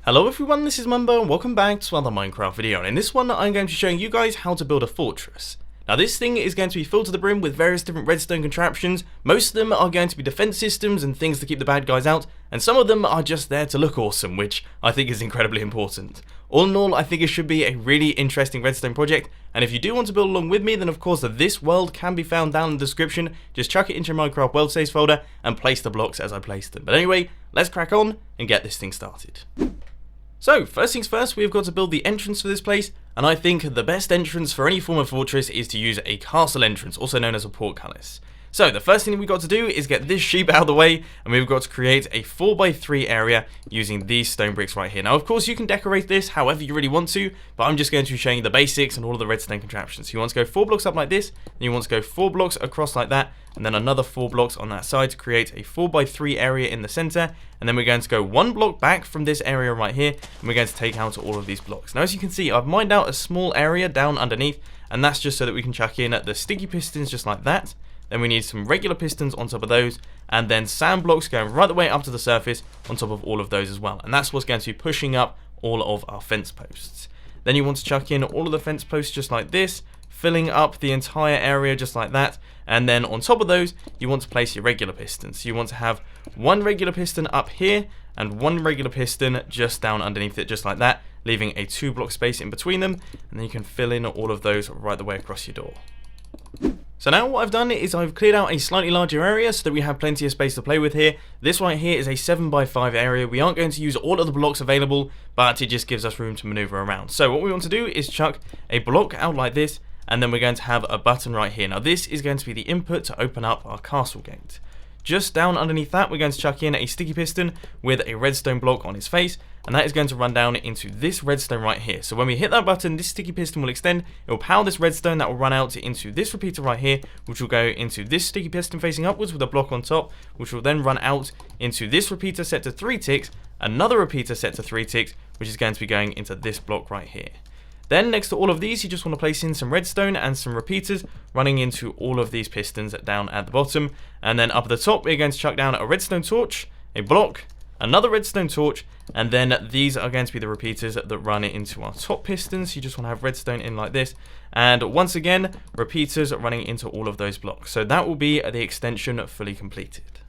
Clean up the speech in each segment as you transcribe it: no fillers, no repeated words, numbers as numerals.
Hello everyone, this is Mumbo and welcome back to another Minecraft video, and in this one I'm going to be showing you guys how to build a fortress. Now this thing is going to be filled to the brim with various different redstone contraptions. Most of them are going to be defense systems and things to keep the bad guys out, and some of them are just there to look awesome, which I think is incredibly important. All in all, I think it should be a really interesting redstone project, and if you do want to build along with me, then of course this world can be found down in the description. Just chuck it into your Minecraft world saves folder and place the blocks as I place them. But anyway, let's crack on and get this thing started. So, first things first, we've got to build the entrance for this place, and I think the best entrance for any form of fortress is to use a castle entrance, also known as a portcullis. So, the first thing we've got to do is get this sheep out of the way, and we've got to create a 4x3 area using these stone bricks right here. Now, of course, you can decorate this however you really want to, but I'm just going to be showing you the basics and all of the redstone contraptions. So you want to go 4 blocks up like this, then you want to go 4 blocks across like that, and then another 4 blocks on that side to create a 4x3 area in the center, and then we're going to go 1 block back from this area right here, and we're going to take out all of these blocks. Now, as you can see, I've mined out a small area down underneath, and that's just so that we can chuck in the sticky pistons just like that. Then we need some regular pistons on top of those, and then sand blocks going right the way up to the surface on top of all of those as well. And that's what's going to be pushing up all of our fence posts. Then you want to chuck in all of the fence posts just like this, filling up the entire area just like that. And then on top of those, you want to place your regular pistons. So you want to have 1 regular piston up here and 1 regular piston just down underneath it just like that, leaving a 2 block space in between them. And then you can fill in all of those right the way across your door. So now what I've done is I've cleared out a slightly larger area so that we have plenty of space to play with here. This right here is a 7x5 area. We aren't going to use all of the blocks available, but it just gives us room to maneuver around. So what we want to do is chuck a block out like this, and then we're going to have a button right here. Now this is going to be the input to open up our castle gate. Just down underneath that, we're going to chuck in a sticky piston with a redstone block on its face, and that is going to run down into this redstone right here. So when we hit that button, this sticky piston will extend, it will power this redstone that will run out into this repeater right here, which will go into this sticky piston facing upwards with a block on top, which will then run out into this repeater set to 3 ticks, another repeater set to 3 ticks, which is going to be going into this block right here. Then next to all of these, you just want to place in some redstone and some repeaters running into all of these pistons down at the bottom. And then up at the top, we're going to chuck down a redstone torch, a block, another redstone torch, and then these are going to be the repeaters that run into our top pistons. You just want to have redstone in like this. And once again, repeaters running into all of those blocks. So that will be the extension fully completed.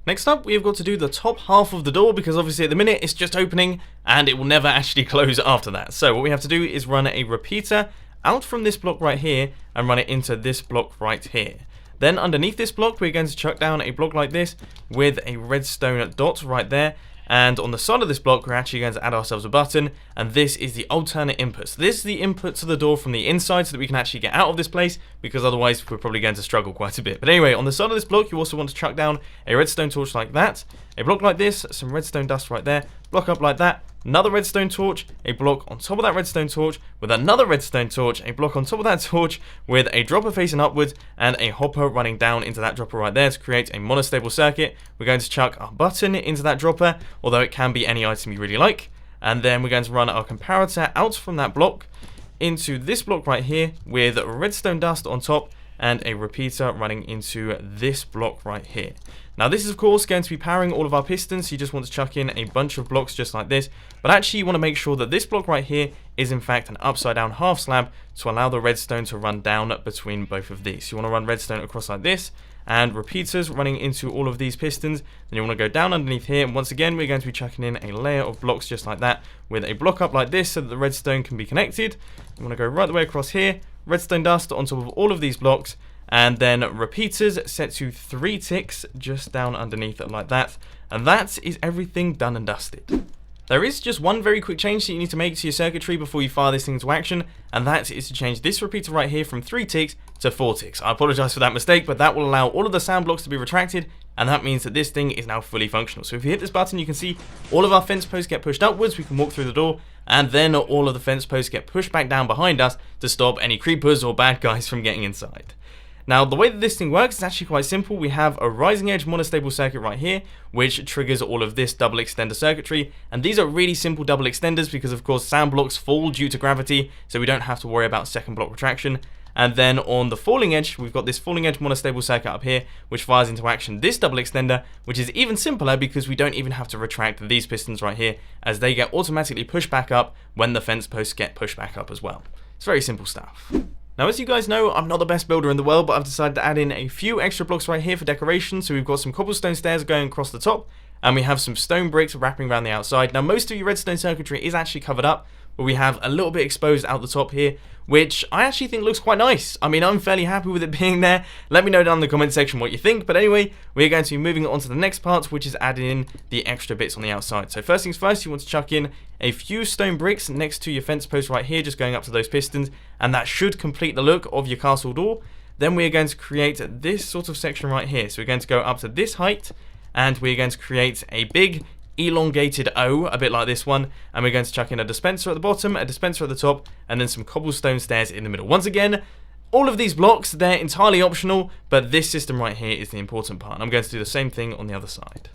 Next up, we've got to do the top half of the door, because obviously at the minute it's just opening and it will never actually close after that. So what we have to do is run a repeater out from this block right here and run it into this block right here. Then underneath this block, we're going to chuck down a block like this with a redstone dot right there. And on the side of this block, we're actually going to add ourselves a button, and this is the alternate input. So this is the input to the door from the inside so that we can actually get out of this place, because otherwise we're probably going to struggle quite a bit. But anyway, on the side of this block, you also want to chuck down a redstone torch like that, a block like this, some redstone dust right there, block up like that, another redstone torch, a block on top of that redstone torch, with another redstone torch, a block on top of that torch, with a dropper facing upwards, and a hopper running down into that dropper right there to create a monostable circuit. We're going to chuck our button into that dropper, although it can be any item you really like. And then we're going to run our comparator out from that block into this block right here, with redstone dust on top, and a repeater running into this block right here. Now this is of course going to be powering all of our pistons, so you just want to chuck in a bunch of blocks just like this, but actually you want to make sure that this block right here is in fact an upside down half slab to allow the redstone to run down between both of these. So you want to run redstone across like this, and repeaters running into all of these pistons. Then you want to go down underneath here, and once again we're going to be chucking in a layer of blocks just like that, with a block up like this so that the redstone can be connected. You want to go right the way across here, redstone dust on top of all of these blocks, and then repeaters set to 3 ticks just down underneath it like that. And that is everything done and dusted. There is just one very quick change that you need to make to your circuitry before you fire this thing into action, and that is to change this repeater right here from 3 ticks to 4 ticks. I apologize for that mistake, but that will allow all of the sound blocks to be retracted, and that means that this thing is now fully functional. So if you hit this button, you can see all of our fence posts get pushed upwards, we can walk through the door, and then all of the fence posts get pushed back down behind us to stop any creepers or bad guys from getting inside. Now, the way that this thing works is actually quite simple. We have a rising edge monostable circuit right here, which triggers all of this double extender circuitry. And these are really simple double extenders because, of course, sound blocks fall due to gravity, so we don't have to worry about second block retraction. And then on the falling edge, we've got this falling edge monostable circuit up here, which fires into action this double extender, which is even simpler because we don't even have to retract these pistons right here, as they get automatically pushed back up when the fence posts get pushed back up as well. It's very simple stuff. Now, as you guys know, I'm not the best builder in the world, but I've decided to add in a few extra blocks right here for decoration. So we've got some cobblestone stairs going across the top, and we have some stone bricks wrapping around the outside. Now, most of your redstone circuitry is actually covered up, but we have a little bit exposed out the top here, which I actually think looks quite nice. I mean, I'm fairly happy with it being there. Let me know down in the comment section what you think. But anyway, we're going to be moving on to the next part, which is adding in the extra bits on the outside. So first things first, you want to chuck in a few stone bricks next to your fence post right here, just going up to those pistons, and that should complete the look of your castle door. Then we're going to create this sort of section right here. So we're going to go up to this height, and we're going to create a big elongated O, a bit like this one, and we're going to chuck in a dispenser at the bottom, a dispenser at the top, and then some cobblestone stairs in the middle. Once again, all of these blocks, they're entirely optional, but this system right here is the important part. I'm going to do the same thing on the other side.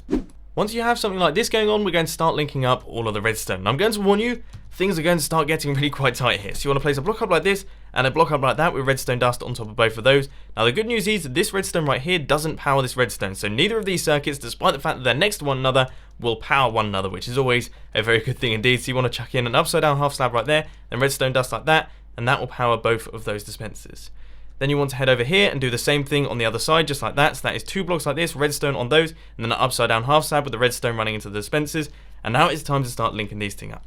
Once you have something like this going on, we're going to start linking up all of the redstone. And I'm going to warn you, things are going to start getting really quite tight here. So you want to place a block up like this, and a block up like that with redstone dust on top of both of those. Now the good news is that this redstone right here doesn't power this redstone, so neither of these circuits, despite the fact that they're next to one another, will power one another, which is always a very good thing indeed. So you want to chuck in an upside down half slab right there, then redstone dust like that, and that will power both of those dispensers. Then you want to head over here and do the same thing on the other side, just like that. So that is 2 blocks like this, redstone on those, and then an upside down half slab with the redstone running into the dispensers. And now it's time to start linking these things up.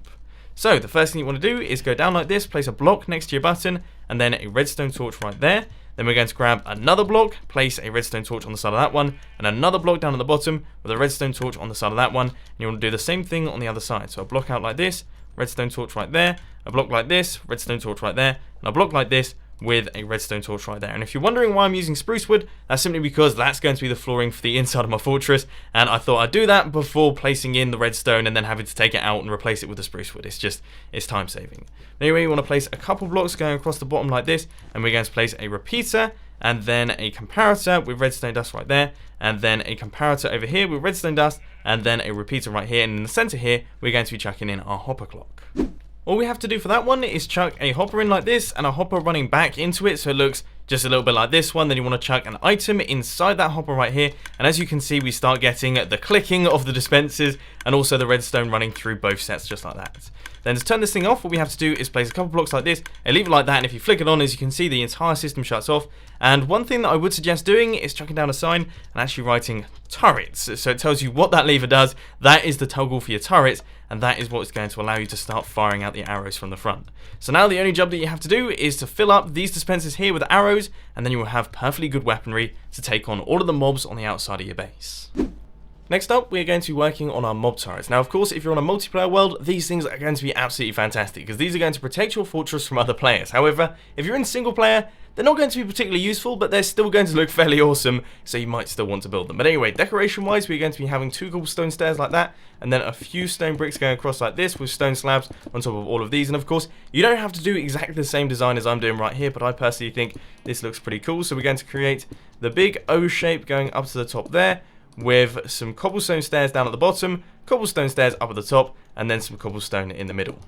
So the first thing you want to do is go down like this, place a block next to your button, and then a redstone torch right there. Then we're going to grab another block, place a redstone torch on the side of that one, and another block down at the bottom with a redstone torch on the side of that one. And you want to do the same thing on the other side. So a block out like this, redstone torch right there, a block like this, redstone torch right there, and a block like this with a redstone torch right there. And if you're wondering why I'm using spruce wood, that's simply because that's going to be the flooring for the inside of my fortress, and I thought I'd do that before placing in the redstone and then having to take it out and replace it with the spruce wood. It's time saving. Anyway, you want to place a couple blocks going across the bottom like this, and we're going to place a repeater and then a comparator with redstone dust right there, and then a comparator over here with redstone dust, and then a repeater right here, and in the center here we're going to be chucking in our hopper clock. All we have to do for that one is chuck a hopper in like this and a hopper running back into it, so it looks just a little bit like this one. Then you want to chuck an item inside that hopper right here, and as you can see, we start getting the clicking of the dispensers and also the redstone running through both sets just like that. Then to turn this thing off, what we have to do is place a couple blocks like this and leave it like that, and if you flick it on, as you can see, the entire system shuts off. And one thing that I would suggest doing is chucking down a sign and actually writing turrets, so it tells you what that lever does. That is the toggle for your turrets, and that is what is going to allow you to start firing out the arrows from the front. So now the only job that you have to do is to fill up these dispensers here with arrows, and then you will have perfectly good weaponry to take on all of the mobs on the outside of your base. Next up, we are going to be working on our mob turrets. Now, of course, if you're on a multiplayer world, these things are going to be absolutely fantastic, because these are going to protect your fortress from other players. However, if you're in single player, they're not going to be particularly useful, but they're still going to look fairly awesome, so you might still want to build them. But anyway, decoration-wise, we're going to be having 2 cobblestone stairs like that, and then a few stone bricks going across like this with stone slabs on top of all of these. And of course, you don't have to do exactly the same design as I'm doing right here, but I personally think this looks pretty cool. So we're going to create the big O shape going up to the top there, with some cobblestone stairs down at the bottom, cobblestone stairs up at the top, and then some cobblestone in the middle.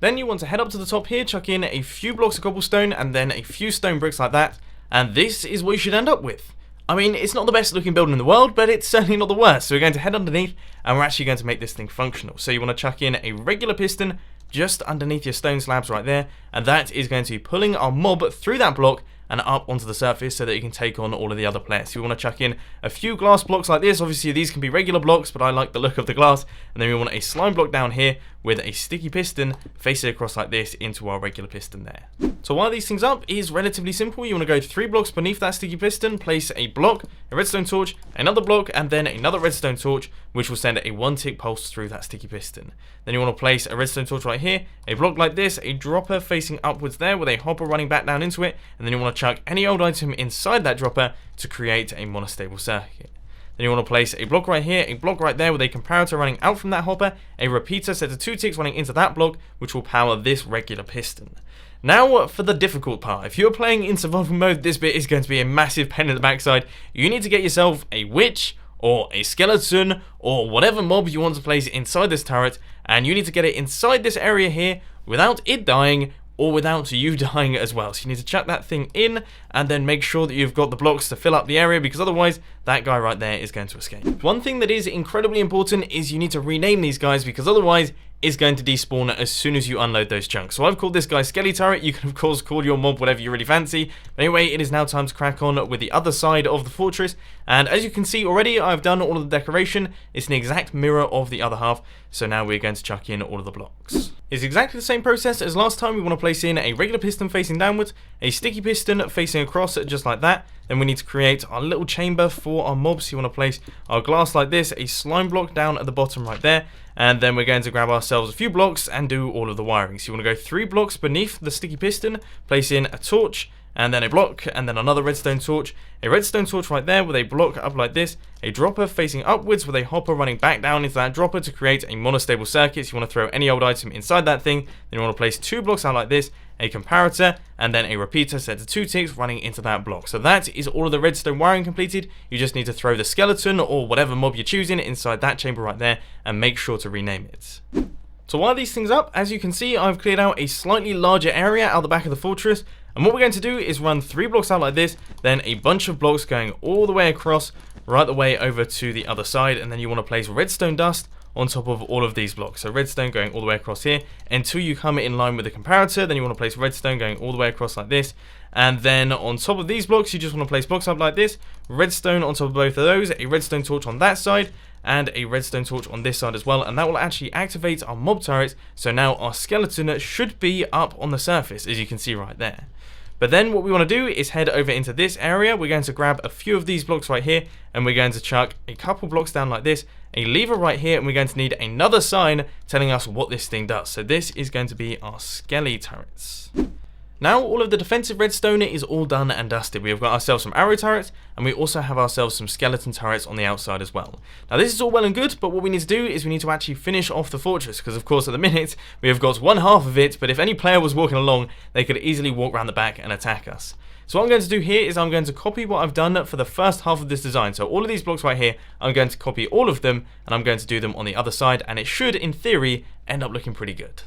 Then you want to head up to the top here, chuck in a few blocks of cobblestone, and then a few stone bricks like that, and this is what you should end up with. I mean, it's not the best looking building in the world, but it's certainly not the worst. So we're going to head underneath, and we're actually going to make this thing functional. So you want to chuck in a regular piston just underneath your stone slabs right there, and that is going to be pulling our mob through that block and up onto the surface so that you can take on all of the other players. So we want to chuck in a few glass blocks like this. Obviously these can be regular blocks, but I like the look of the glass. And then we want a slime block down here with a sticky piston facing across like this into our regular piston there. To wire these things up is relatively simple. You want to go 3 blocks beneath that sticky piston, place a block, a redstone torch, another block, and then another redstone torch, which will send a 1-tick pulse through that sticky piston. Then you want to place a redstone torch right here, a block like this, a dropper facing upwards there with a hopper running back down into it, and then you want to chuck any old item inside that dropper to create a monostable circuit. Then you want to place a block right here, a block right there with a comparator running out from that hopper, a repeater set to 2 ticks running into that block, which will power this regular piston. Now for the difficult part. If you're playing in survival mode, this bit is going to be a massive pain in the backside. You need to get yourself a witch or a skeleton or whatever mob you want to place inside this turret, and you need to get it inside this area here without it dying or without you dying as well. So you need to chuck that thing in and then make sure that you've got the blocks to fill up the area, because otherwise that guy right there is going to escape. One thing that is incredibly important is you need to rename these guys, because otherwise it's going to despawn as soon as you unload those chunks. So I've called this guy Skelly Turret. You can of course call your mob whatever you really fancy. But anyway, it is now time to crack on with the other side of the fortress. And as you can see already, I've done all of the decoration. It's an exact mirror of the other half. So now we're going to chuck in all of the blocks. It's exactly the same process as last time. We want to place in a regular piston facing downwards, a sticky piston facing across just like that. Then we need to create our little chamber for our mobs. So you want to place our glass like this, a slime block down at the bottom right there. And then we're going to grab ourselves a few blocks and do all of the wiring. So you want to go 3 blocks beneath the sticky piston, place in a torch, and then a block, and then another redstone torch, a redstone torch right there with a block up like this, a dropper facing upwards with a hopper running back down into that dropper to create a monostable circuit. So you want to throw any old item inside that thing. Then you want to place 2 blocks out like this, a comparator, and then a repeater set to 2 ticks running into that block. So that is all of the redstone wiring completed. You just need to throw the skeleton or whatever mob you're choosing inside that chamber right there, and make sure to rename it. To wire these things up, as you can see, I've cleared out a slightly larger area out the back of the fortress. And what we're going to do is run 3 blocks out like this, then a bunch of blocks going all the way across, right the way over to the other side. And then you want to place redstone dust on top of all of these blocks. So redstone going all the way across here until you come in line with the comparator. Then you want to place redstone going all the way across like this. And then on top of these blocks, you just want to place blocks up like this. Redstone on top of both of those, a redstone torch on that side, and a redstone torch on this side as well, and that will actually activate our mob turrets. So now our skeleton should be up on the surface, as you can see right there. But then what we want to do is head over into this area. We're going to grab a few of these blocks right here, and we're going to chuck a couple blocks down like this, a lever right here, and we're going to need another sign telling us what this thing does. So this is going to be our skelly turrets. Now all of the defensive redstone is all done and dusted. We have got ourselves some arrow turrets, and we also have ourselves some skeleton turrets on the outside as well. Now this is all well and good, but what we need to do is we need to actually finish off the fortress, because of course at the minute we have got one half of it, but if any player was walking along, they could easily walk around the back and attack us. So what I'm going to do here is I'm going to copy what I've done for the first half of this design. So all of these blocks right here, I'm going to copy all of them, and I'm going to do them on the other side, and it should, in theory, end up looking pretty good.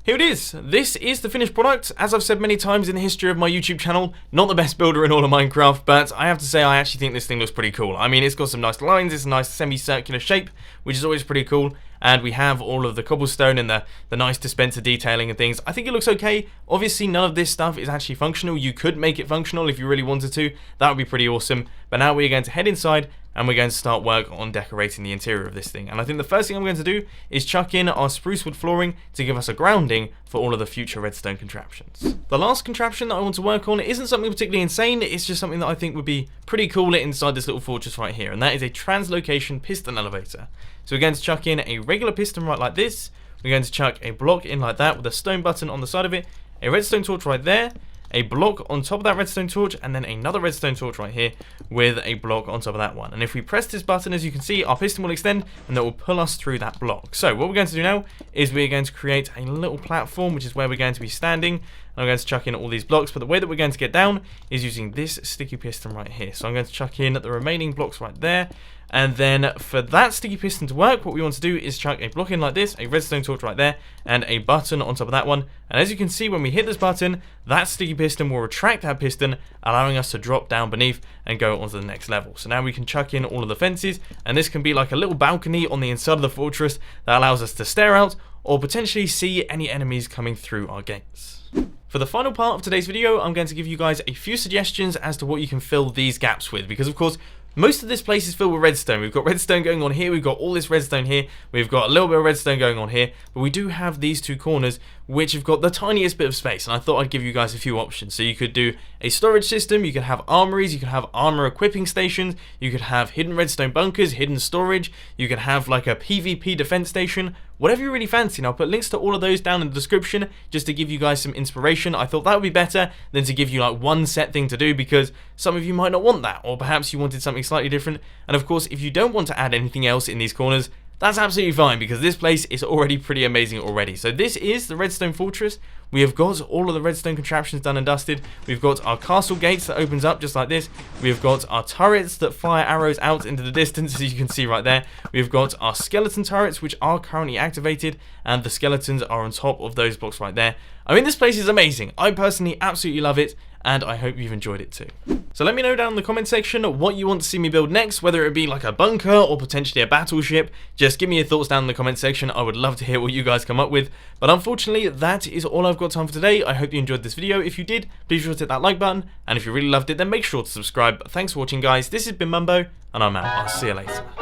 Here it is. This is the finished product. As I've said many times in the history of my YouTube channel, not the best builder in all of Minecraft, but I have to say I actually think this thing looks pretty cool. I mean, it's got some nice lines, it's a nice semicircular shape, which is always pretty cool, and we have all of the cobblestone and the nice dispenser detailing and things. I think it looks okay. Obviously, none of this stuff is actually functional. You could make it functional if you really wanted to. That would be pretty awesome. But now we're going to head inside, and we're going to start work on decorating the interior of this thing. And I think the first thing I'm going to do is chuck in our spruce wood flooring to give us a grounding for all of the future redstone contraptions. The last contraption that I want to work on isn't something particularly insane, it's just something that I think would be pretty cool inside this little fortress right here, and that is a translocation piston elevator. So we're going to chuck in a regular piston right like this, we're going to chuck a block in like that with a stone button on the side of it, a redstone torch right there, a block on top of that redstone torch, and then another redstone torch right here with a block on top of that one. And if we press this button, as you can see, our piston will extend and that will pull us through that block. So what we're going to do now is we're going to create a little platform, which is where we're going to be standing. And I'm going to chuck in all these blocks, but the way that we're going to get down is using this sticky piston right here. So I'm going to chuck in the remaining blocks right there. And then for that sticky piston to work, what we want to do is chuck a block in like this, a redstone torch right there, and a button on top of that one. And as you can see, when we hit this button, that sticky piston will retract that piston, allowing us to drop down beneath and go onto the next level. So now we can chuck in all of the fences, and this can be like a little balcony on the inside of the fortress that allows us to stare out or potentially see any enemies coming through our gates. For the final part of today's video, I'm going to give you guys a few suggestions as to what you can fill these gaps with, because of course, most of this place is filled with redstone. We've got redstone going on here, we've got all this redstone here, we've got a little bit of redstone going on here, but we do have these two corners which have got the tiniest bit of space, and I thought I'd give you guys a few options. So you could do a storage system, you could have armories, you could have armor equipping stations, you could have hidden redstone bunkers, hidden storage, you could have like a PvP defense station, whatever you really fancy. And I'll put links to all of those down in the description just to give you guys some inspiration. I thought that would be better than to give you like one set thing to do, because some of you might not want that, or perhaps you wanted something slightly different. And of course, if you don't want to add anything else in these corners, that's absolutely fine because this place is already pretty amazing already. So this is the redstone fortress. We have got all of the redstone contraptions done and dusted. We've got our castle gates that opens up just like this. We've got our turrets that fire arrows out into the distance, as you can see right there. We've got our skeleton turrets, which are currently activated, and the skeletons are on top of those blocks right there. I mean, this place is amazing. I personally absolutely love it, and I hope you've enjoyed it too. So let me know down in the comment section what you want to see me build next, whether it be like a bunker or potentially a battleship. Just give me your thoughts down in the comment section. I would love to hear what you guys come up with. But unfortunately, that is all I've got time for today. I hope you enjoyed this video. If you did, please be sure to hit that like button. And if you really loved it, then make sure to subscribe. Thanks for watching, guys. This has been Mumbo, and I'm out. I'll see you later.